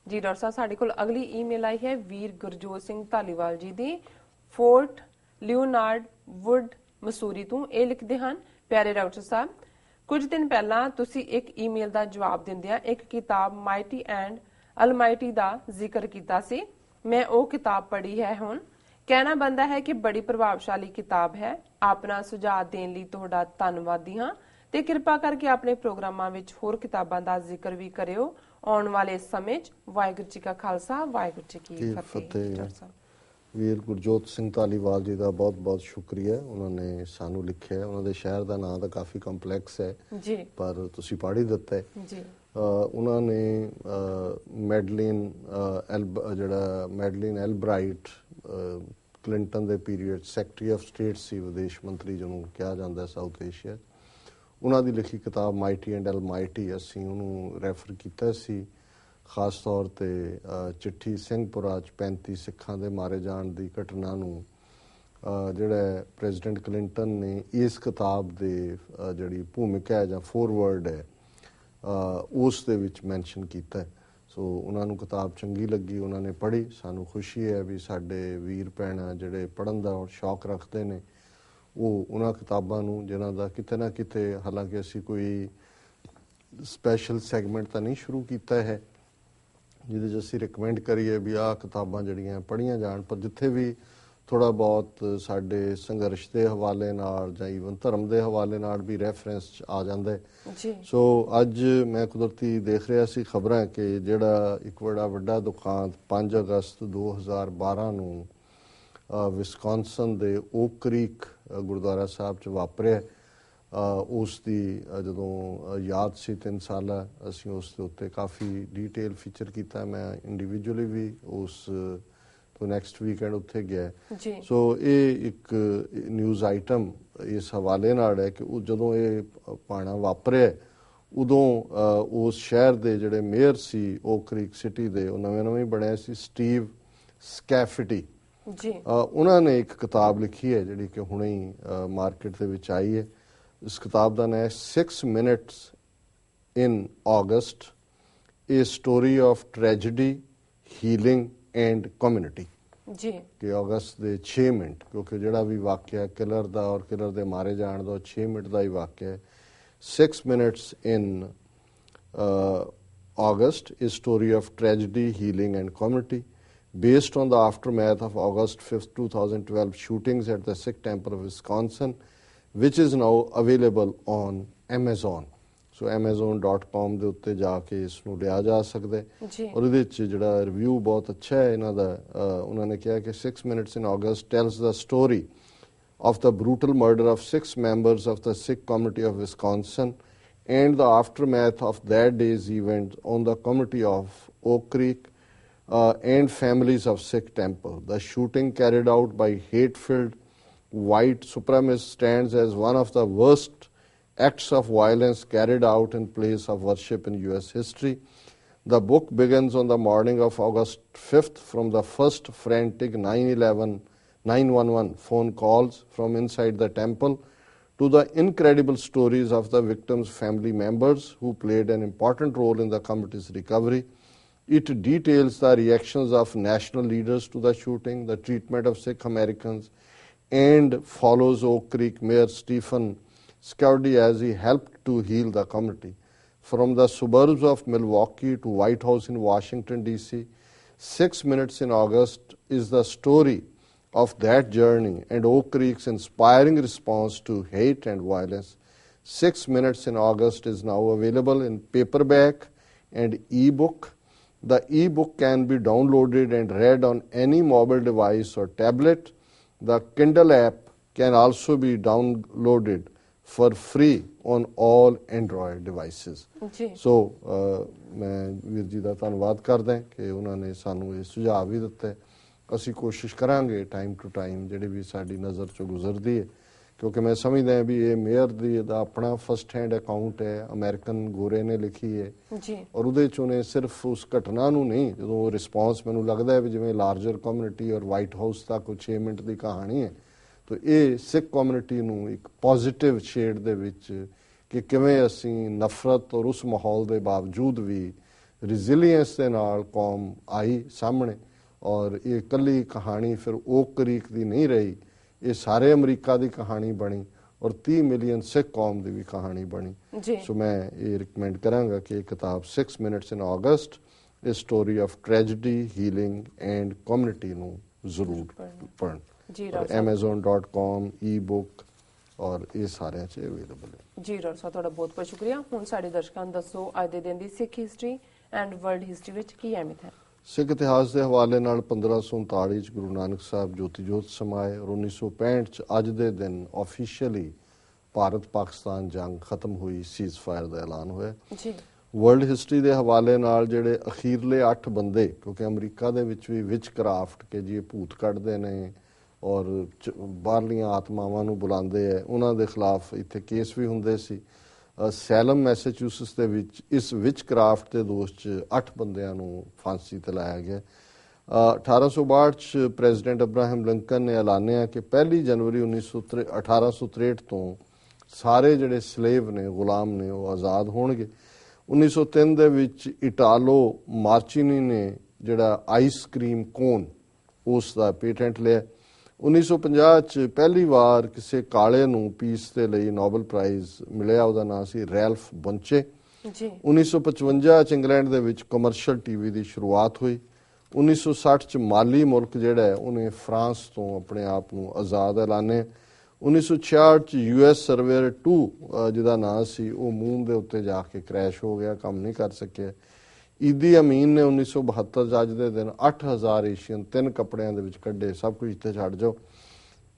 ਜੀ ਡਾਕਟਰ ਸਾਹਿਬ, ਸਾਡੇ ਕੋਲ ਅਗਲੀ ਈਮੇਲ ਆਈ ਹੈ ਵੀਰ ਗੁਰਜੋਤ ਸਿੰਘ ਧਾਲੀਵਾਲ ਜੀ ਦੀ, ਫੋਰਟ ਲਿਓਨਾਰਡ ਵੁੱਡ ਮਸੂਰੀ ਤੋਂ। ਇਹ ਲਿਖਦੇ ਹਨ, ਪਿਆਰੇ ਡਾਕਟਰ ਸਾਹਿਬ, ਕੁਝ ਦਿਨ ਪਹਿਲਾਂ ਤੁਸੀਂ ਇੱਕ ਈਮੇਲ ਦਾ ਜਵਾਬ ਦਿੰਦਿਆਂ ਇੱਕ ਕਿਤਾਬ ਮਾਈਟੀ ਐਂਡ ਅਲਮਾਈਟੀ ਦਾ ਜ਼ਿਕਰ ਕੀਤਾ ਸੀ। ਮੈਂ ਉਹ ਕਿਤਾਬ ਪੜ੍ਹੀ ਹੈ ਹੁਣ। ਕਹਿਣਾ ਬਣਦਾ ਹੈ ਕਿ ਬੜੀ ਪ੍ਰਭਾਵਸ਼ਾਲੀ ਕਿਤਾਬ ਹੈ। ਆਪਣਾ ਸੁਝਾਅ ਦੇਣ ਲਈ ਤੁਹਾਡਾ ਧੰਨਵਾਦੀ ਹਾਂ ਤੇ ਕਿਰਪਾ ਕਰਕੇ ਆਪਣੇ ਪ੍ਰੋਗਰਾਮਾਂ ਵਿੱਚ ਹੋਰ ਕਿਤਾਬਾਂ ਦਾ ਜ਼ਿਕਰ ਵੀ ਕਰਿਓ ਆਉਣ ਵਾਲੇ ਸਮੇਂ 'ਚ। ਵਾਹਿਗੁਰੂ ਜੀ ਕਾ ਖਾਲਸਾ, ਵਾਹਿਗੁਰੂ ਜੀ ਕੀ ਫਤਿਹ। ਵੀਰ ਗੁਰਜੋਤ ਸਿੰਘ ਧਾਲੀਵਾਲ ਜੀ ਦਾ ਬਹੁਤ ਬਹੁਤ ਸ਼ੁਕਰੀਆ। ਉਹਨਾਂ ਨੇ ਸਾਨੂੰ ਲਿਖਿਆ। ਉਹਨਾਂ ਦੇ ਸ਼ਹਿਰ ਦਾ ਨਾਂ ਤਾਂ ਕਾਫੀ ਕੰਪਲੈਕਸ ਹੈ ਜੀ, ਪਰ ਤੁਸੀਂ ਪੜ੍ਹ ਹੀ ਦਿੱਤਾ ਹੈ ਜੀ। ਉਹਨਾਂ ਨੇ ਮੈਡਲਿਨ ਐਲਬਰਾਈਟ, ਕਲਿੰਟਨ ਦੇ ਪੀਰੀਅਡ ਸੈਕਟਰੀ ਆਫ ਸਟੇਟ ਸੀ, ਵਿਦੇਸ਼ ਮੰਤਰੀ ਜਿਹਨੂੰ ਕਿਹਾ ਜਾਂਦਾ ਸਾਊਥ ਏਸ਼ੀਆ। ਉਹਨਾਂ ਦੀ ਲਿਖੀ ਕਿਤਾਬ ਮਾਈਟੀ ਐਂਡ ਐਲਮਾਈਟੀ ਅਸੀਂ ਉਹਨੂੰ ਰੈਫਰ ਕੀਤਾ ਸੀ, ਖਾਸ ਤੌਰ 'ਤੇ ਚਿੱਠੀ ਸਿੰਘਪੁਰਾ 'ਚ 35 ਸਿੱਖਾਂ ਦੇ ਮਾਰੇ ਜਾਣ ਦੀ ਘਟਨਾ ਨੂੰ ਜਿਹੜਾ ਪ੍ਰੈਜ਼ੀਡੈਂਟ ਕਲਿੰਟਨ ਨੇ ਇਸ ਕਿਤਾਬ ਦੇ ਜਿਹੜੀ ਭੂਮਿਕਾ ਹੈ ਜਾਂ ਫੋਰਵਰਡ ਹੈ ਉਸ ਦੇ ਵਿੱਚ ਮੈਂਸ਼ਨ ਕੀਤਾ। ਸੋ ਉਹਨਾਂ ਨੂੰ ਕਿਤਾਬ ਚੰਗੀ ਲੱਗੀ, ਉਹਨਾਂ ਨੇ ਪੜ੍ਹੀ। ਸਾਨੂੰ ਖੁਸ਼ੀ ਹੈ ਵੀ ਸਾਡੇ ਵੀਰ ਭੈਣਾਂ ਜਿਹੜੇ ਪੜ੍ਹਨ ਦਾ ਸ਼ੌਕ ਰੱਖਦੇ ਨੇ ਉਹ ਉਹਨਾਂ ਕਿਤਾਬਾਂ ਨੂੰ, ਜਿਨ੍ਹਾਂ ਦਾ ਕਿਤੇ ਨਾ ਕਿਤੇ, ਹਾਲਾਂਕਿ ਅਸੀਂ ਕੋਈ ਸਪੈਸ਼ਲ ਸੈਗਮੈਂਟ ਤਾਂ ਨਹੀਂ ਸ਼ੁਰੂ ਕੀਤਾ ਹੈ ਜਿਹਦੇ 'ਚ ਅਸੀਂ ਰਿਕਮੈਂਡ ਕਰੀਏ ਵੀ ਆਹ ਕਿਤਾਬਾਂ ਜਿਹੜੀਆਂ ਪੜ੍ਹੀਆਂ ਜਾਣ, ਪਰ ਜਿੱਥੇ ਵੀ ਥੋੜ੍ਹਾ ਬਹੁਤ ਸਾਡੇ ਸੰਘਰਸ਼ ਦੇ ਹਵਾਲੇ ਨਾਲ ਜਾਂ ਈਵਨ ਧਰਮ ਦੇ ਹਵਾਲੇ ਨਾਲ ਵੀ ਰੈਫਰੈਂਸ ਆ ਜਾਂਦਾ ਹੈ। ਸੋ ਅੱਜ ਮੈਂ ਕੁਦਰਤੀ ਦੇਖ ਰਿਹਾ ਸੀ ਖਬਰਾਂ ਕਿ ਜਿਹੜਾ ਇੱਕ ਬੜਾ ਵੱਡਾ ਦੁਖਾਂਤ 5 ਅਗਸਤ 2012 ਨੂੰ ਵਿਸਕੌਨਸਨ ਦੇ ਓਕ ਕ੍ਰੀਕ ਗੁਰਦੁਆਰਾ ਸਾਹਿਬ 'ਚ ਵਾਪਰਿਆ, ਉਸ ਦੀ ਜਦੋਂ ਯਾਦ ਸੀ 3 ਸਾਲਾ, ਅਸੀਂ ਉਸ ਦੇ ਉੱਤੇ ਕਾਫੀ ਡੀਟੇਲ ਫੀਚਰ ਕੀਤਾ। ਮੈਂ ਇੰਡੀਵਿਜੂਅਲੀ ਵੀ ਉਸ ਤੋਂ ਨੈਕਸਟ ਵੀਕਐਂਡ ਉੱਥੇ ਗਿਆ। ਸੋ ਇਹ ਇੱਕ ਨਿਊਜ਼ ਆਈਟਮ ਇਸ ਹਵਾਲੇ ਨਾਲ ਹੈ ਕਿ ਉਹ ਜਦੋਂ ਇਹ ਭਾਣਾ ਵਾਪਰਿਆ ਉਦੋਂ ਉਸ ਸ਼ਹਿਰ ਦੇ ਜਿਹੜੇ ਮੇਅਰ ਸੀ ਓਕ ਕ੍ਰੀਕ ਸਿਟੀ ਦੇ, ਉਹ ਨਵੇਂ ਬਣਿਆ ਸੀ, ਸਟੀਵ ਸਕੈਫਟੀ, ਉਹਨਾਂ ਨੇ ਇੱਕ ਕਿਤਾਬ ਲਿਖੀ ਹੈ ਜਿਹੜੀ ਕਿ ਹੁਣੇ ਹੀ ਮਾਰਕੀਟ ਦੇ ਵਿੱਚ ਆਈ ਹੈ। ਇਸ ਕਿਤਾਬ ਦਾ ਨਾਂ ਹੈ 6 Minutes in August, A Story of Tragedy, Healing and Community। ਜੀ ਕਿ ਅਗਸਤ ਦੇ 6 ਮਿੰਟ, ਕਿਉਂਕਿ ਜਿਹੜਾ ਵੀ ਵਾਕਿਆ ਕਿਲਰ ਦਾ ਔਰ ਕਿਲਰ ਦੇ ਮਾਰੇ ਜਾਣ ਦਾ 6 ਮਿੰਟ ਦਾ ਹੀ ਵਾਕਿਆ ਹੈ। 6 Minutes in August, A Story of Tragedy, Healing and Community, based on the aftermath of August 5th, 2012 shootings at the Sikh Temple of Wisconsin, which is now available on Amazon। So amazon.com ਦੇ ਉੱਤੇ ਜਾ ਕੇ ਇਸ ਨੂੰ ਲਿਆ ਜਾ ਸਕਦਾ ਹੈ। ਔਰ ਇਹਦੇ 'ਚ ਜਿਹੜਾ ਰਿਵਿਊ ਬਹੁਤ ਅੱਛਾ ਹੈ ਇਹਨਾਂ ਦਾ। ਉਹਨਾਂ ਨੇ ਕਿਹਾ ਕਿ 6 Minutes in August tells the story of the brutal murder of 6 members of the Sikh community of Wisconsin and the aftermath of that day's event on the community of Oak Creek and families of Sikh temple. The shooting carried out by hate-filled white supremacists stands as one of the worst acts of violence carried out in place of worship in U.S. history. The book begins on the morning of August 5th from the first frantic 911 phone calls from inside the temple to the incredible stories of the victims' family members who played an important role in the community's recovery. It details the reactions of national leaders to the shooting, the treatment of Sikh Americans, and follows Oak Creek Mayor Stephen Scoudy as he helped to heal the community. From the suburbs of Milwaukee to White House in Washington, D.C., 6 Minutes in August is the story of that journey and Oak Creek's inspiring response to hate and violence. 6 Minutes in August is now available in paperback and e-book. The e-book can be downloaded and read on any mobile device or tablet. The Kindle app can also be downloaded for free on all Android devices. So ਮੈਂ ਵੀਰ ਜੀ ਦਾ ਧੰਨਵਾਦ ਕਰਦਾ ਕਿ ਉਹਨਾਂ ਨੇ ਸਾਨੂੰ ਇਹ ਸੁਝਾਅ ਵੀ ਦਿੱਤਾ। ਅਸੀਂ ਕੋਸ਼ਿਸ਼ ਕਰਾਂਗੇ ਟਾਈਮ ਟੂ ਟਾਈਮ ਜਿਹੜੀ ਵੀ ਸਾਡੀ ਨਜ਼ਰ 'ਚੋਂ ਗੁਜ਼ਰਦੀ ਹੈ, ਕਿਉਂਕਿ ਮੈਂ ਸਮਝਦਾ ਵੀ ਇਹ ਮੇਅਰ ਦੀ ਦਾ ਆਪਣਾ ਫਸਟ ਹੈਂਡ ਅਕਾਊਂਟ ਹੈ, ਅਮਰੀਕਨ ਗੋਰੇ ਨੇ ਲਿਖੀ ਹੈ ਔਰ ਉਹਦੇ 'ਚ ਉਹਨੇ ਸਿਰਫ ਉਸ ਘਟਨਾ ਨੂੰ ਨਹੀਂ, ਜਦੋਂ ਰਿਸਪੌਂਸ ਮੈਨੂੰ ਲੱਗਦਾ ਵੀ ਜਿਵੇਂ ਲਾਰਜਰ ਕਮਿਊਨਿਟੀ ਔਰ ਵਾਈਟ ਹਾਊਸ ਤੱਕ 6 ਮਿੰਟ ਦੀ ਕਹਾਣੀ ਹੈ, ਤਾਂ ਇਹ ਸਿੱਖ ਕਮਿਊਨਿਟੀ ਨੂੰ ਇੱਕ ਪੋਜ਼ਿਟਿਵ ਸ਼ੇਡ ਦੇ ਵਿੱਚ ਕਿ ਕਿਵੇਂ ਅਸੀਂ ਨਫ਼ਰਤ ਔਰ ਉਸ ਮਾਹੌਲ ਦੇ ਬਾਵਜੂਦ ਵੀ resilience ਦੇ ਨਾਲ ਕੌਮ ਆਈ ਸਾਹਮਣੇ। ਔਰ ਇਹ ਇਕੱਲੀ ਕਹਾਣੀ ਫਿਰ ਓਕ ਕਰੀਕ ਦੀ ਨਹੀਂ ਰਹੀ, ਇਹ ਸਾਰੇ ਅਮਰੀਕਾ ਦੀ ਕਹਾਣੀ ਬਣੀ ਔਰ 30 ਮਿਲੀਅਨ ਸਿੱਖ ਕੌਮ ਦੀ ਵੀ ਕਹਾਣੀ ਬਣੀ। ਸੋ ਮੈਂ ਇਹ ਰਿਕਮੈਂਡ ਕਰਾਂਗਾ ਕਿ ਇਹ ਕਿਤਾਬ 6 Minutes in August, ਇਹ story of tragedy, healing and community ਨੂੰ ਜ਼ਰੂਰ ਪੜ੍ਹਨ। amazon.com ਈ-ਬੁੱਕ ਔਰ ਇਹ ਸਾਰਿਆਂ 'ਚ ਅਵੇਲੇਬਲ ਹੈ। ਜੀ ਡਾਕਟਰ ਸਾਹਿਬ, ਤੁਹਾਡਾ ਬਹੁਤ ਬਹੁਤ ਸ਼ੁਕਰੀਆ। ਹੁਣ ਸਾਡੇ ਦਰਸ਼ਕਾਂ ਨੂੰ ਦੱਸੋ ਅੱਜ ਦੇ ਦਿਨ ਦੀ ਸਿੱਖ ਹਿਸਟਰੀ ਐਂਡ ਵਰਲਡ ਹਿਸਟਰੀ ਵਿੱਚ ਕੀ ਅਹਿਮੀਅਤ ਹੈ? ਸਿੱਖ ਇਤਿਹਾਸ ਦੇ ਹਵਾਲੇ ਨਾਲ 1539 ਚ ਗੁਰੂ ਨਾਨਕ ਸਾਹਿਬ ਜੋਤੀ ਜੋਤ ਸਮਾਏ ਔਰ 1965 ਚ ਅੱਜ ਦੇ ਦਿਨ ਆਫੀਸ਼ੀਅਲੀ ਭਾਰਤ ਪਾਕਿਸਤਾਨ ਜੰਗ ਖਤਮ ਹੋਈ, ਸੀਜ਼ ਫਾਇਰ ਦਾ ਐਲਾਨ ਹੋਇਆ ਜੀ। ਵਰਲਡ ਹਿਸਟਰੀ ਦੇ ਹਵਾਲੇ ਨਾਲ ਜਿਹੜੇ ਅਖੀਰਲੇ 8 ਬੰਦੇ, ਕਿਉਂਕਿ ਅਮਰੀਕਾ ਦੇ ਵਿੱਚ ਵੀ ਵਿਚ ਕਰਾਫਟ ਕੇ ਜੀ ਇਹ ਭੂਤ ਕੱਢਦੇ ਨੇ ਔਰ ਬਾਹਰਲੀਆਂ ਆਤਮਾਵਾਂ ਨੂੰ ਬੁਲਾਉਂਦੇ ਹੈ, ਉਹਨਾਂ ਦੇ ਖਿਲਾਫ ਇੱਥੇ ਕੇਸ ਵੀ ਹੁੰਦੇ ਸੀ। ਸੈਲਮ ਮੈਸੇਚਿਊਸਟਸ ਦੇ ਵਿੱਚ ਇਸ ਵਿਚ ਕਰਾਫਟ ਦੇ ਦੋਸ਼ 'ਚ 8 ਬੰਦਿਆਂ ਨੂੰ ਫਾਂਸੀ ਤੇ ਲਾਇਆ ਗਿਆ। 1862 ਚ ਪ੍ਰੈਜ਼ੀਡੈਂਟ ਅਬਰਾਹਮ ਲਿੰਕਨ ਨੇ ਐਲਾਨਿਆ ਕਿ 1 ਜਨਵਰੀ 1863 ਤੋਂ ਸਾਰੇ ਜਿਹੜੇ ਸਲੇਵ ਨੇ, ਗੁਲਾਮ ਨੇ, ਉਹ ਆਜ਼ਾਦ ਹੋਣਗੇ। 1903 ਦੇ ਵਿੱਚ ਇਟਾਲੋ ਮਾਰਚੀਨੀ ਨੇ ਜਿਹੜਾ ਆਈਸ ਕ੍ਰੀਮ ਕੋਨ ਉਸ ਦਾ ਪੇਟੈਂਟ ਲਿਆ। 1950 ਚ ਪਹਿਲੀ ਵਾਰ ਕਿਸੇ ਕਾਲੇ ਨੂੰ ਪੀਸ ਦੇ ਲਈ ਨੋਬਲ ਪ੍ਰਾਈਜ਼ ਮਿਲਿਆ, ਉਹਦਾ ਨਾਮ ਸੀ ਰੈਲਫ ਬੁੰਚੇ। 1955 ਚ ਇੰਗਲੈਂਡ ਦੇ ਵਿੱਚ ਕਮਰਸ਼ੀਅਲ ਟੀਵੀ ਦੀ ਸ਼ੁਰੂਆਤ ਹੋਈ। 1960 ਚ ਮਾਲੀ ਮੁਲਕ ਜਿਹੜਾ ਹੈ ਉਹਨੇ ਫਰਾਂਸ ਤੋਂ ਆਪਣੇ ਆਪ ਨੂੰ ਆਜ਼ਾਦ ਐਲਾਨੇ। 1966 ਚ US ਸਰਵੇਅਰ 2 ਜਿਹਦਾ ਨਾਮ ਸੀ ਉਹ ਮੂਨ ਦੇ ਉੱਤੇ ਜਾ ਕੇ ਕ੍ਰੈਸ਼ ਹੋ ਗਿਆ, ਕੰਮ ਨਹੀਂ ਕਰ ਸਕਿਆ। ਈਦੀ ਅਮੀਨ ਨੇ 1972 ਚ ਅੱਜ ਦੇ ਦਿਨ 8000 ਏਸ਼ੀਅਨ 3 ਕੱਪੜਿਆਂ ਦੇ ਵਿੱਚ ਕੱਢੇ, ਸਭ ਕੁਝ ਇੱਥੇ ਛੱਡ ਜਾਓ।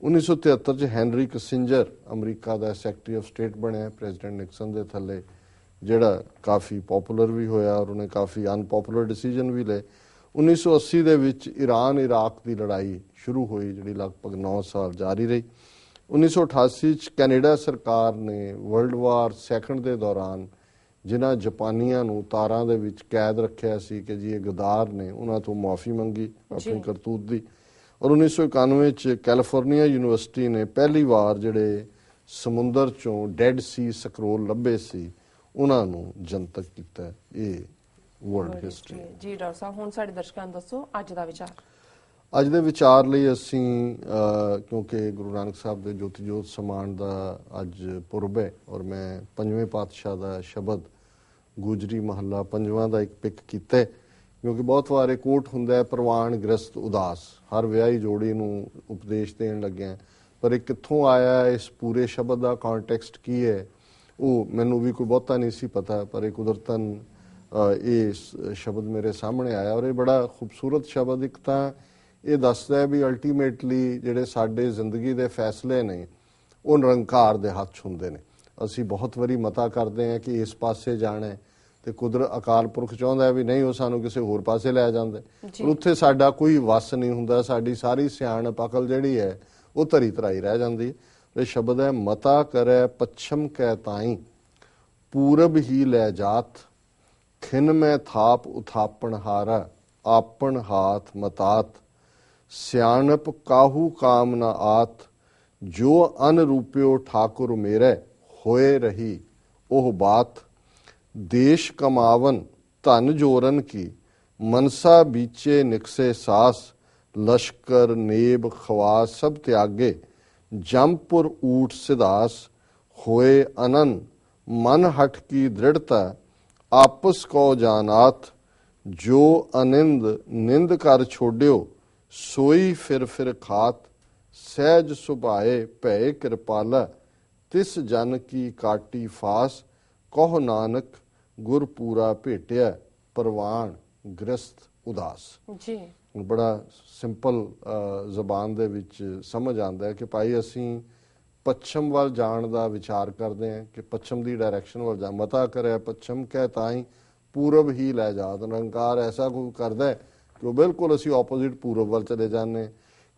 1973 ਚ ਹੈਨਰੀ ਕਿਸਿੰਜਰ ਅਮਰੀਕਾ ਦਾ ਸੈਕਟਰੀ ਆਫ ਸਟੇਟ ਬਣਿਆ ਪ੍ਰੈਜ਼ੀਡੈਂਟ ਨਿਕਸਨ ਦੇ ਥੱਲੇ, ਜਿਹੜਾ ਕਾਫੀ ਪਪੂਲਰ ਵੀ ਹੋਇਆ ਔਰ ਉਹਨੇ ਕਾਫੀ ਅਨਪਪੂਲਰ ਡਿਸੀਜਨ ਵੀ ਲਏ। 1980 ਦੇ ਵਿੱਚ ਈਰਾਨ ਇਰਾਕ ਦੀ ਲੜਾਈ ਸ਼ੁਰੂ ਹੋਈ, ਜਿਹੜੀ ਲਗਭਗ 9 ਸਾਲ ਜਾਰੀ ਰਹੀ। 1988 ਚ ਕੈਨੇਡਾ ਸਰਕਾਰ ਨੇ ਵਰਲਡ ਵਾਰ ਸੈਕੰਡ ਦੇ ਦੌਰਾਨ ਜਿਨ੍ਹਾਂ ਜਾਪਾਨੀਆਂ ਨੂੰ ਤਾਰਾਂ ਦੇ ਵਿੱਚ ਕੈਦ ਰੱਖਿਆ ਸੀ ਕਿ ਜੀ ਇਹ ਗਦਾਰ ਨੇ, ਉਹਨਾਂ ਤੋਂ ਮੁਆਫੀ ਮੰਗੀ ਆਪਣੀ ਕਰਤੂਤ ਦੀ। ਔਰ 1991 ਚ ਕੈਲੀਫੋਰਨੀਆ ਯੂਨੀਵਰਸਿਟੀ ਨੇ ਪਹਿਲੀ ਵਾਰ ਜਿਹੜੇ ਸਮੁੰਦਰ ਚੋਂ ਡੈਡ ਸੀ ਸਕਰੋਲ ਲੱਭੇ ਸੀ ਉਹਨਾਂ ਨੂੰ ਜਨਤਕ ਕੀਤਾ। ਇਹ ਵਰਲਡ ਹਿਸਟਰੀ ਜੀ। ਡਾਕਟਰ ਸਾਹਿਬ, ਹੁਣ ਸਾਡੇ ਦਰਸ਼ਕਾਂ ਨੂੰ ਦੱਸੋ ਅੱਜ ਦਾ ਵਿਚਾਰ। ਅੱਜ ਦੇ ਵਿਚਾਰ ਲਈ ਅਸੀਂ ਕਿਉਂਕਿ ਗੁਰੂ ਨਾਨਕ ਸਾਹਿਬ ਦੇ ਜੋਤੀ ਜੋਤ ਸਮਾਉਣ ਦਾ ਅੱਜ ਪੁਰਬ ਹੈ ਔਰ ਮੈਂ 5ਵੇਂ ਪਾਤਸ਼ਾਹ ਦਾ ਸ਼ਬਦ ਗੁਜਰੀ ਮਹੱਲਾ 5ਵਾਂ ਦਾ ਇੱਕ ਪਿਕ ਕੀਤਾ, ਕਿਉਂਕਿ ਬਹੁਤ ਵਾਰ ਇਹ ਕੋਟ ਹੁੰਦਾ ਹੈ ਪ੍ਰਵਾਨ ਗ੍ਰਸਤ ਉਦਾਸ, ਹਰ ਵਿਆਹੀ ਜੋੜੀ ਨੂੰ ਉਪਦੇਸ਼ ਦੇਣ ਲੱਗਿਆ, ਪਰ ਇਹ ਕਿੱਥੋਂ ਆਇਆ, ਇਸ ਪੂਰੇ ਸ਼ਬਦ ਦਾ ਕੰਟੈਕਸਟ ਕੀ ਹੈ, ਉਹ ਮੈਨੂੰ ਵੀ ਕੋਈ ਬਹੁਤਾ ਨਹੀਂ ਸੀ ਪਤਾ, ਪਰ ਇਹ ਕੁਦਰਤਨ ਇਹ ਸ਼ਬਦ ਮੇਰੇ ਸਾਹਮਣੇ ਆਇਆ ਔਰ ਇਹ ਬੜਾ ਖੂਬਸੂਰਤ ਸ਼ਬਦ। ਇੱਕ ਤਾਂ ਇਹ ਦੱਸਦਾ ਹੈ ਵੀ ਅਲਟੀਮੇਟਲੀ ਜਿਹੜੇ ਸਾਡੇ ਜ਼ਿੰਦਗੀ ਦੇ ਫੈਸਲੇ ਨੇ ਉਹ ਨਿਰੰਕਾਰ ਦੇ ਹੱਥ 'ਚ ਹੁੰਦੇ ਨੇ। ਅਸੀਂ ਬਹੁਤ ਵਾਰੀ ਮਤਾ ਕਰਦੇ ਹਾਂ ਕਿ ਇਸ ਪਾਸੇ ਜਾਣਾ ਤੇ ਕੁਦਰਤ ਅਕਾਲ ਪੁਰਖ ਚਾਹੁੰਦਾ ਵੀ ਨਹੀਂ, ਉਹ ਸਾਨੂੰ ਕਿਸੇ ਹੋਰ ਪਾਸੇ ਲੈ ਜਾਂਦੇ, ਪਰ ਉੱਥੇ ਸਾਡਾ ਕੋਈ ਵਸ ਨਹੀਂ ਹੁੰਦਾ, ਸਾਡੀ ਸਾਰੀ ਸਿਆਣਪ ਅਕਲ ਜਿਹੜੀ ਹੈ ਉਹ ਧਰੀ ਧਰਾਈ ਰਹਿ ਜਾਂਦੀ। ਇਹ ਸ਼ਬਦ ਹੈ ਮਤਾ ਕਰੈ ਪੱਛਮ ਕੈ ਤਾਈ ਪੂਰਬ ਹੀ ਲੈ ਜਾਤ, ਖਿਨ ਮੈਂ ਥਾਪ ਉਥਾਪਣ ਹਾਰਾ ਆਪਣ ਹਾਥ ਮਤਾਤ, ਸਿਆਣਪ ਕਾਹੂ ਕਾਮ ਨਾ ਆਤ, ਜੋ ਅਨ ਰੂਪਿਓ ਠਾਕੁਰ ਮੇਰੇ ਹੋਏ ਰਹੀ ਉਹ ਬਾਤ, ਦੇਸ਼ ਕਮਾਵਨ ਧਨ ਜੋਰਨ ਕੀ ਮਨਸਾ ਬੀਚੇ ਨਿਕਸੇ ਸਾਸ, ਲਸ਼ਕਰ ਨੇਬ ਖਵਾਸ ਸਭ ਤਿਆਗੇ ਜੰਪੁਰ ਊਠ ਸਿਧਾਸ, ਹੋਏ ਅਨਨ ਮਨ ਹਟ ਕੀ ਦ੍ਰਿੜਤਾ ਆਪਸ ਕੋ ਜਾਨਾਤ, ਜੋ ਅਨਿੰਦ ਨਿੰਦ ਕਰ ਛੋੜਿਓ ਸੋਈ ਫਿਰ ਖਾਤ, ਸਹਿਜ ਸੁਭਾਏ ਭੈ ਕਿਰਪਾਲਾ ਤਿਸ ਜਨ ਕੀ ਕਾਟੀ ਫਾਸ, ਕਹੁ ਨਾਨਕ ਗੁਰ ਪੂਰਾ ਭੇਟਿਆ ਪ੍ਰਵਾਨ ਗ੍ਰਸਤ ਉਦਾਸ। ਜੀ ਬੜਾ ਸਿੰਪਲ ਜ਼ਬਾਨ ਦੇ ਵਿੱਚ ਸਮਝ ਆਉਂਦਾ ਹੈ ਕਿ ਭਾਈ ਅਸੀਂ ਪੱਛਮ ਵੱਲ ਜਾਣ ਦਾ ਵਿਚਾਰ ਕਰਦੇ ਹਾਂ ਕਿ ਪੱਛਮ ਦੀ ਡਾਇਰੈਕਸ਼ਨ ਵੱਲ ਜਾ, ਮਤਾ ਕਰਿਆ ਪੱਛਮ ਕਹਿ ਤਾਈ ਪੂਰਬ ਹੀ ਲੈ ਜਾਤ। ਨਿਰੰਕਾਰ ਐਸਾ ਕੋਈ ਕਰਦਾ ਕਿ ਉਹ ਬਿਲਕੁਲ ਅਸੀਂ ਆਪੋਜ਼ਿਟ ਪੂਰਬ ਵੱਲ ਚਲੇ ਜਾਂਦੇ।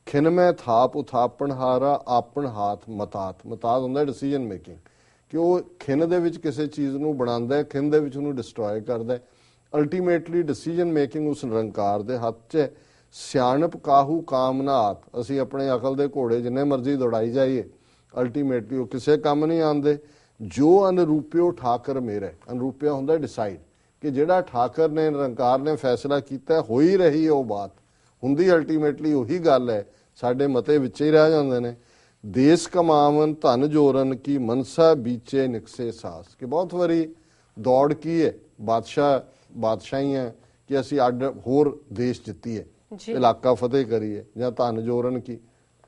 ਖਿਨ ਮੈਂ ਥਾਪ ਉਥਾਪਣ ਹਾਰਾ ਆਪਣ ਹਾਥ ਮਤਾਤ, ਮਤਾਤ ਹੁੰਦਾ ਡਿਸੀਜਨ ਮੇਕਿੰਗ, ਕਿ ਉਹ ਖਿਨ ਦੇ ਵਿੱਚ ਕਿਸੇ ਚੀਜ਼ ਨੂੰ ਬਣਾਉਂਦਾ, ਖਿਨ ਦੇ ਵਿੱਚ ਉਹਨੂੰ ਡਿਸਟਰੋਏ ਕਰਦਾ। ਅਲਟੀਮੇਟਲੀ ਡਿਸੀਜਨ ਮੇਕਿੰਗ ਉਸ ਨਿਰੰਕਾਰ ਦੇ ਹੱਥ 'ਚ ਹੈ। ਸਿਆਣਪ ਕਾਹੂ ਕਾਮ ਨਾ ਆਤ, ਅਸੀਂ ਆਪਣੇ ਅਕਲ ਦੇ ਘੋੜੇ ਜਿੰਨੇ ਮਰਜ਼ੀ ਦੌੜਾਈ ਜਾਈਏ ਅਲਟੀਮੇਟਲੀ ਉਹ ਕਿਸੇ ਕੰਮ ਨਹੀਂ ਆਉਂਦੇ। ਜੋ ਅਨਰੂਪਿਓ ਠਾਕਰ ਮੇਰੇ, ਅਨਰੂਪਿਆ ਹੁੰਦਾ ਡਿਸਾਈਡ, ਕਿ ਜਿਹੜਾ ਠਾਕਰ ਨੇ ਨਿਰੰਕਾਰ ਨੇ ਫੈਸਲਾ ਕੀਤਾ ਹੋ ਹੀ ਰਹੀ ਹੈ ਉਹ ਬਾਤ ਹੁੰਦੀ ਅਲਟੀਮੇਟਲੀ ਉਹੀ ਗੱਲ ਹੈ ਸਾਡੇ ਮਤੇ ਵਿੱਚ ਹੀ ਰਹਿ ਜਾਂਦੇ ਨੇ ਦੇਸ ਕਮਾਵਨ ਧਨ ਜੋਰਨ ਕੀ ਮਨਸਾ ਬੀਚੇ ਨਿਕਸੇ ਸਾਸ ਕਿ ਬਹੁਤ ਵਾਰੀ ਦੌੜ ਕੀ ਹੈ ਬਾਦਸ਼ਾਹੀਆਂ ਕਿ ਅਸੀਂ ਅੱਡ ਹੋਰ ਦੇਸ਼ ਜਿੱਤੀਏ ਇਲਾਕਾ ਫਤਿਹ ਕਰੀਏ ਜਾਂ ਧਨ ਜੋਰਨ ਕੀ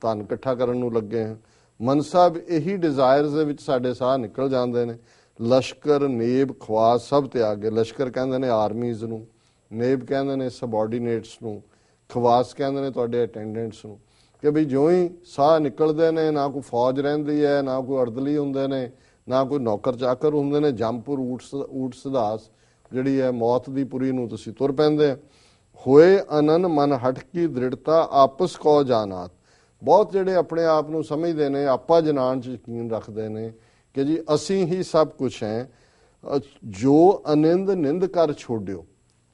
ਧਨ ਇਕੱਠਾ ਕਰਨ ਨੂੰ ਲੱਗੇ ਹਾਂ ਮਨਸਾ ਇਹੀ ਡਿਜ਼ਾਇਰਸ ਦੇ ਵਿੱਚ ਸਾਡੇ ਸਾਹ ਨਿਕਲ ਜਾਂਦੇ ਨੇ ਲਸ਼ਕਰ ਨੇਬ ਖਵਾਸ ਸਭ ਤਿਆਗੇ ਲਸ਼ਕਰ ਕਹਿੰਦੇ ਨੇ ਆਰਮੀਜ਼ ਨੂੰ ਨੇਬ ਕਹਿੰਦੇ ਨੇ ਸਬਆਰਡੀਨੇਟਸ ਨੂੰ ਖਵਾਸ ਕਹਿੰਦੇ ਨੇ ਤੁਹਾਡੇ ਅਟੈਂਡੈਂਟਸ ਨੂੰ ਕਿ ਵੀ ਜਿਉਂ ਹੀ ਸਾਹ ਨਿਕਲਦੇ ਨੇ ਨਾ ਕੋਈ ਫੌਜ ਰਹਿੰਦੀ ਹੈ ਨਾ ਕੋਈ ਅਰਦਲੀ ਹੁੰਦੇ ਨੇ ਨਾ ਕੋਈ ਨੌਕਰ ਚਾਕਰ ਹੁੰਦੇ ਨੇ ਜੰਪੁਰ ਊਟ ਸਿਧਾਸ ਜਿਹੜੀ ਹੈ ਮੌਤ ਦੀ ਪੁਰੀ ਨੂੰ ਤੁਸੀਂ ਤੁਰ ਪੈਂਦੇ ਹੋਏ ਅਨਨ ਮਨ ਹਟ ਕੀ ਦ੍ਰਿੜਤਾ ਆਪਸ ਕੋ ਜਾਨਾਤ ਬਹੁਤ ਜਿਹੜੇ ਆਪਣੇ ਆਪ ਨੂੰ ਸਮਝਦੇ ਨੇ ਆਪਾ ਜਨਾਨ 'ਚ ਯਕੀਨ ਰੱਖਦੇ ਨੇ ਕਿ ਜੀ ਅਸੀਂ ਹੀ ਸਭ ਕੁਝ ਹੈ ਜੋ ਅਨਿੰਦ ਨਿੰਦ ਕਰ ਛੋੜਿਓ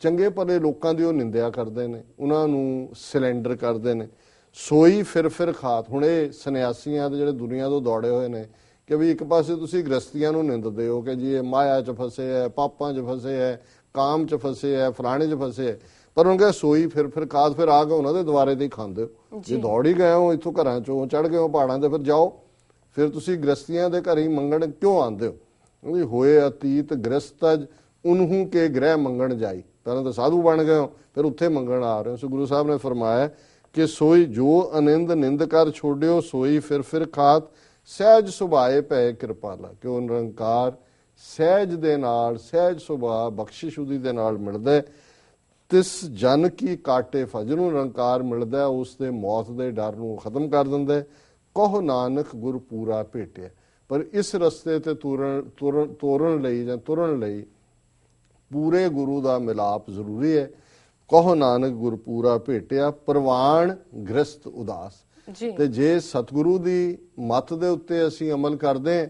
ਚੰਗੇ ਭਲੇ ਲੋਕਾਂ ਦੀ ਉਹ ਨਿੰਦਿਆ ਕਰਦੇ ਨੇ ਉਹਨਾਂ ਨੂੰ ਸਿਲੈਂਡਰ ਕਰਦੇ ਨੇ ਸੋਈ ਫਿਰ ਖਾਤ ਹੁਣ ਇਹ ਸੰਨਿਆਸੀਆਂ ਦੇ ਜਿਹੜੇ ਦੁਨੀਆ ਤੋਂ ਦੌੜੇ ਹੋਏ ਨੇ ਕਿ ਵੀ ਇੱਕ ਪਾਸੇ ਤੁਸੀਂ ਗ੍ਰਸਤੀਆਂ ਨੂੰ ਨਿੰਦਦੇ ਹੋ ਕਿ ਜੀ ਇਹ ਮਾਇਆ 'ਚ ਫਸੇ ਹੈ ਪਾਪਾਂ 'ਚ ਫਸੇ ਹੈ ਕਾਮ 'ਚ ਫਸੇ ਹੈ ਫਲਾਣੇ 'ਚ ਫਸੇ ਹੈ ਪਰ ਉਹਨਾਂ ਕਹਿੰਦੇ ਸੋਈ ਫਿਰ ਖਾਤ ਫਿਰ ਆ ਕੇ ਉਹਨਾਂ ਦੇ ਦੁਆਰੇ ਤੇ ਹੀ ਖਾਂਦੇ ਹੋ ਜੇ ਦੌੜ ਹੀ ਗਏ ਹੋ ਇੱਥੋਂ ਘਰਾਂ 'ਚੋਂ ਚੜ ਗਏ ਹੋ ਪਹਾੜਾਂ ਤੇ ਫਿਰ ਜਾਓ ਫਿਰ ਤੁਸੀਂ ਗ੍ਰਸਤੀਆਂ ਦੇ ਘਰ ਹੀ ਮੰਗਣ ਕਿਉਂ ਆਉਂਦੇ ਹੋ ਕਿਉਂਕਿ ਹੋਏ ਅਤੀਤ ਗ੍ਰਸਤਜ ਉਨਹੂ ਕੇ ਗ੍ਰਹਿ ਮੰਗਣ ਜਾਈ ਪਹਿਲਾਂ ਤਾਂ ਸਾਧੂ ਬਣ ਗਏ ਹੋ ਫਿਰ ਉੱਥੇ ਮੰਗਣ ਆ ਰਹੇ ਹੋ ਸੋ ਗੁਰੂ ਸਾਹਿਬ ਨੇ ਫਰਮਾਇਆ ਕਿ ਸੋਈ ਜੋ ਅਨਿੰਦ ਨਿੰਦ ਕਰ ਛੋੜਿਓ ਸੋਈ ਫਿਰ ਖਾਤ ਸਹਿਜ ਸੁਭਾਏ ਪਏ ਕਿਰਪਾਲਾ ਕਿ ਉਹ ਨਿਰੰਕਾਰ ਸਹਿਜ ਦੇ ਨਾਲ ਸਹਿਜ ਸੁਭਾਅ ਬਖਸ਼ਿਸ਼ ਉਹਦੀ ਦੇ ਨਾਲ ਮਿਲਦਾ ਤਿਸ ਜਨ ਕੀ ਕਾਟੇ ਫਜ ਨੂੰ ਨਿਰੰਕਾਰ ਮਿਲਦਾ ਉਸ ਦੇ ਮੌਤ ਦੇ ਡਰ ਨੂੰ ਖਤਮ ਕਰ ਦਿੰਦਾ ਕਹੋ ਨਾਨਕ ਗੁਰ ਪੂਰਾ ਭੇਟਿਆ ਪਰ ਇਸ ਰਸਤੇ ਤੇ ਤੁਰਨ ਲਈ ਪੂਰੇ ਗੁਰੂ ਦਾ ਮਿਲਾਪ ਜ਼ਰੂਰੀ ਹੈ ਕਹੋ ਨਾਨਕ ਗੁਰ ਪੂਰਾ ਭੇਟਿਆ ਪ੍ਰਵਾਨ ਗ੍ਰਸਤ ਉਦਾਸ ਤੇ ਜੇ ਸਤਿਗੁਰੂ ਦੀ ਮੱਤ ਦੇ ਉੱਤੇ ਅਸੀਂ ਅਮਲ ਕਰਦੇ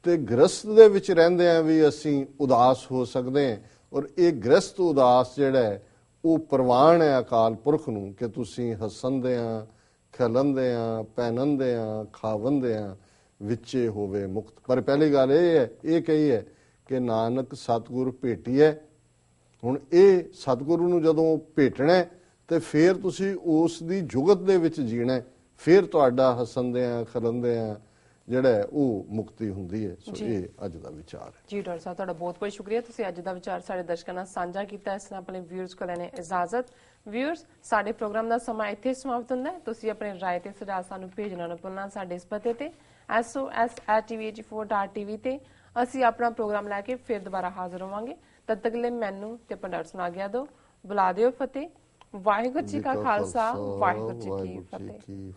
ਤੇ ਗ੍ਰਸਤ ਦੇ ਵਿੱਚ ਰਹਿੰਦੇ ਆ ਵੀ ਅਸੀਂ ਉਦਾਸ ਹੋ ਸਕਦੇ ਹਾਂ ਔਰ ਇਹ ਗ੍ਰਸਤ ਉਦਾਸ ਜਿਹੜਾ ਹੈ ਉਹ ਪ੍ਰਵਾਨ ਹੈ ਅਕਾਲ ਪੁਰਖ ਨੂੰ ਕਿ ਤੁਸੀਂ ਹੱਸਣਦੇ ਆ ਖਲੰਦੇ ਆ ਪਹਿਨੰਦੇ ਆ ਖਾਵੰਦੇ ਆ ਵਿੱਚੇ ਹੋਵੇ ਮੁਕਤ ਪਰ ਪਹਿਲੀ ਗੱਲ ਇਹ ਕਹੀ ਹੈ ਕਿ ਨਾਨਕ ਸਤਿਗੁਰ ਭੇਟੀਐ ਹੁਣ ਇਹ ਸਤਿਗੁਰੂ ਨੂੰ ਜਦੋਂ ਭੇਟਣਾ ਤੇ ਫਿਰ ਤੁਸੀਂ ਉਸ ਦੀ ਜੁਗਤ ਦੇ ਵਿੱਚ ਜੀਣਾ ਫਿਰ ਤੁਹਾਡਾ ਹੱਸਣਦੇ ਆ ਖਲੰਦੇ ਆ ਜਿਹੜਾ ਉਹ ਮੁਕਤੀ ਹੁੰਦੀ ਹੈ ਸੋ ਇਹ ਅੱਜ ਦਾ ਵਿਚਾਰ ਹੈ ਜੀ ਡਾਕਟਰ ਸਾਹਿਬ ਤੁਹਾਡਾ ਬਹੁਤ ਬਹੁਤ ਸ਼ੁਕਰੀਆ ਤੁਸੀਂ ਅੱਜ ਦਾ ਵਿਚਾਰ ਸਾਡੇ ਦਰਸ਼ਕਾਂ ਨਾਲ ਸਾਂਝਾ ਕੀਤਾ ਇਸ ਨਾਲ ਆਪਣੇ ਵਿਊਅਰਸ ਕੋਲ ਲੈਣੇ ਇਜਾਜ਼ਤ ਵਿਊਅਰਸ ਸਾਡੇ ਪ੍ਰੋਗਰਾਮ ਦਾ ਸਮਾਂ ਇੱਥੇ ਸਮਾਪਤ ਹੁੰਦਾ ਹੈ ਤੁਸੀਂ ਆਪਣੇ ਰਾਏ ਤੇ ਸੁਝਾਅ ਸਾਨੂੰ ਭੇਜਣਾ ਨਾ ਭੁੱਲਣਾ ਸਾਡੇ ਇਸ ਪਤੇ ਤੇ sos@tv84.tv ਤੇ ਅਸੀਂ ਆਪਣਾ ਪ੍ਰੋਗਰਾਮ ਲੈ ਕੇ ਫਿਰ ਦੁਬਾਰਾ ਹਾਜ਼ਰ ਹੋਵਾਂਗੇ ਤਦ ਤੱਕ ਲਈ ਮੈਨੂੰ ਤੇ ਪੰਡਤ ਸੁਣਾ ਗਿਆ ਦੋ ਬੁਲਾ ਦਿਓ ਫਤਿਹ ਵਾਹਿਗੁਰੂ ਜੀ ਕਾ ਖਾਲਸਾ ਵਾਹਿਗੁਰੂ ਜੀ ਕੀ ਫਤਿਹ